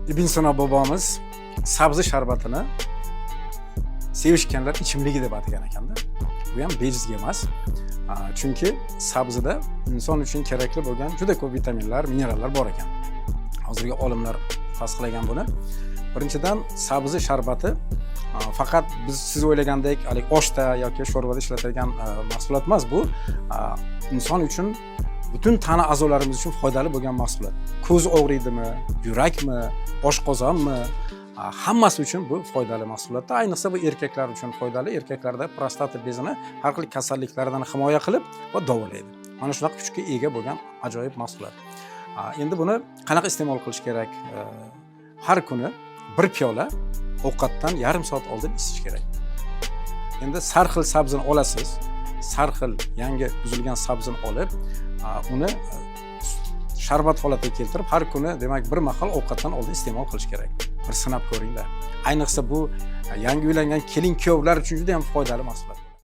Ibn Sino bobomiz sabzi sharbatini sevishganlar ichimligi deb atagan ekanda. Bu ham bejizga emas. Chunki sabzida inson uchun kerakli bo'lgan juda ko'p vitaminlar, minerallar bor ekan. Hozirgi olimlar tasdiqlagan buni. Birinchidan, sabzi sharbati faqat siz o'ylagandek oshda yoki sho'rvada ishlatilgan mahsulot emas bu. Inson uchun butun tana a'zolarimiz uchun foydali bo'lgan mahsulot. Ko'z og'riydimi, yurakmi, oshqozonmi, hammasi uchun bu foydali mahsulotda. Ayniqsa bu erkaklar uchun foydali. Erkaklarda prostata bezini har xil kasalliklardan himoya qilib va davolaydi. Mana shunaqa kuchga ega bo'lgan ajoyib mahsulot. Endi buni qanaqa iste'mol qilish kerak? Har kuni bir piyola ovqatdan yarim soat oldin ichish kerak. Endi sarxil sabzini olasiz. Sarxil yangi buzilgan sabzini olib, uni sharbat holatiga keltirib, har kuni demak bir mahal ovqatdan oldin iste'mol qilish kerak. Bir sinab ko'ringlar. Ayniqsa bu yangi uylangan kelin-kuyovlar uchun juda ham foydali mahsulot.